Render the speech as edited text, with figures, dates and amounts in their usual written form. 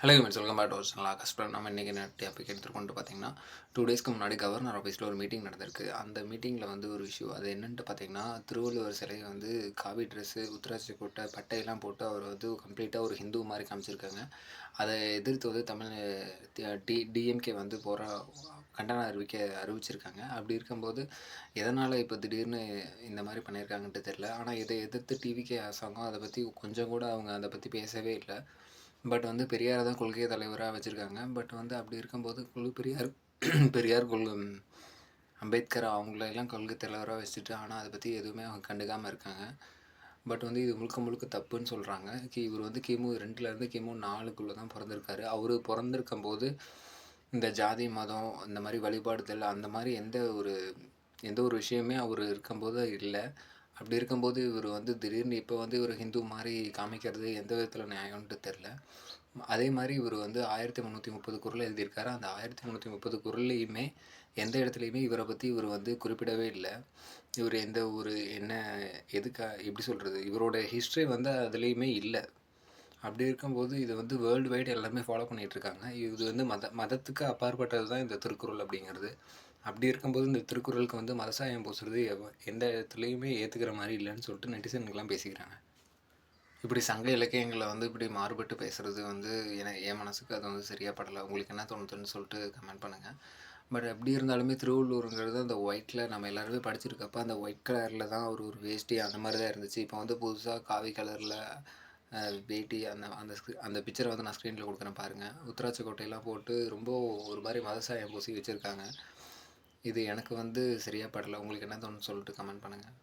Hello யூமெண்ட்ஸ், welcome back to our channel Akash. நம்ம இன்றைக்கி என்ன டாபிக் எடுத்துகிட்டு பார்த்தீங்கன்னா, 2 டேஸ்க்கு முன்னாடி கவர்னர் ஆஃபீஸில் ஒரு மீட்டிங் நடந்திருக்கு. அந்த மீட்டிங்கில் வந்து ஒரு இஷ்யூ, அது என்னென்ட்டு பார்த்தீங்கன்னா, திருவள்ளுவர் சிலையை வந்து காவி ட்ரெஸ்ஸு, உத்திராட்சி கொட்டை, பட்டையெல்லாம் போட்டு அவர் வந்து கம்ப்ளீட்டாக ஒரு ஹிந்து மாதிரி காமிச்சிருக்காங்க. அதை எதிர்த்து வந்து டிஎம்கே வந்து கண்டன அறிவிச்சிருக்காங்க. அப்படி இருக்கும்போது எதனால் இப்போ திடீர்னு இந்த மாதிரி பண்ணியிருக்காங்கன்ட்டு தெரில. ஆனால் இதை எதிர்த்து டிவிகே அரசாங்கம் அதை பற்றி கொஞ்சம் கூட அவங்க அதை பற்றி பேசவே இல்லை. பட் வந்து பெரியாரை தான் கொள்கை தலைவராக வச்சுருக்காங்க. பட் வந்து அப்படி இருக்கும்போது பெரியார் பெரியார் அம்பேத்கர் அவங்களெல்லாம் கொள்கை தலைவராக வச்சுட்டு, ஆனால் அதை பற்றி எதுவுமே அவங்க கண்டுக்காமல் இருக்காங்க. பட் வந்து இது முழுக்க முழுக்க தப்புன்னு சொல்கிறாங்க. இவர் வந்து கிமு 2லேருந்து கிமு 4க்குள்ளே தான் பிறந்திருக்காரு. அவர் பிறந்திருக்கும்போது இந்த ஜாதி மதம் இந்த மாதிரி வழிபாடுதல் அந்த மாதிரி எந்த ஒரு விஷயமே அவர் இருக்கும்போது இல்லை. அப்படி இருக்கும்போது இவர் வந்து திடீர்னு இப்போ வந்து இவர் ஹிந்து மாதிரி காமிக்கிறது எந்த விதத்தில் நியாயம்ன்ட்டு தெரில. அதே மாதிரி இவர் வந்து 1330 குறள் எழுதியிருக்காரு. அந்த 1330 குறள்லையுமே எந்த இடத்துலையுமே இவரை பற்றி இவர் வந்து குறிப்பிடவே இல்லை. இவர் எந்த ஒரு எப்படி சொல்கிறது, இவரோட ஹிஸ்ட்ரி வந்து அதுலேயுமே இல்லை. அப்படி இருக்கும்போது இது வந்து வேர்ல்டு வைடு எல்லாமே ஃபாலோ பண்ணிகிட்ருக்காங்க. இது வந்து மதத்துக்கு அப்பாற்பட்டது தான் இந்த திருக்குறள் அப்படிங்கிறது. அப்படி இருக்கும்போது இந்த திருக்குறளுக்கு வந்து மதசாயம் பூசுறது எந்த இடத்துலையுமே ஏற்றுக்கிற மாதிரி இல்லைன்னு சொல்லிட்டு நெட்டிசன்கெலாம் பேசிக்கிறாங்க. இப்படி சங்க இலக்கியங்களை வந்து இப்படி மாறுபட்டு பேசுகிறது வந்து என் மனசுக்கு அது வந்து சரியாக படலை. உங்களுக்கு என்ன தோணுதுன்னு சொல்லிட்டு கமெண்ட் பண்ணுங்கள். பட் எப்படி இருந்தாலுமே திருவள்ளூருங்கிறது அந்த ஒயிட்டில் நம்ம எல்லாருமே படிச்சிருக்கப்போ அந்த ஒயிட் கலரில் தான் ஒரு வேஷ்டி அந்த மாதிரி தான் இருந்துச்சு. இப்போ வந்து புதுசாக காவி கலரில் வேட்டி அந்த அந்த அந்த பிக்சரை வந்து நான் ஸ்க்ரீனில் கொடுக்குறேன் பாருங்கள். உத்திராட்சி கோட்டையெல்லாம் போட்டு ரொம்ப ஒரு மாதிரி மதசாயம் பூசி வச்சுருக்காங்க. இது எனக்கு வந்து சரியாக படலை. உங்களுக்கு என்ன தோணுன்னு சொல்லிட்டு கமெண்ட் பண்ணுங்கள்.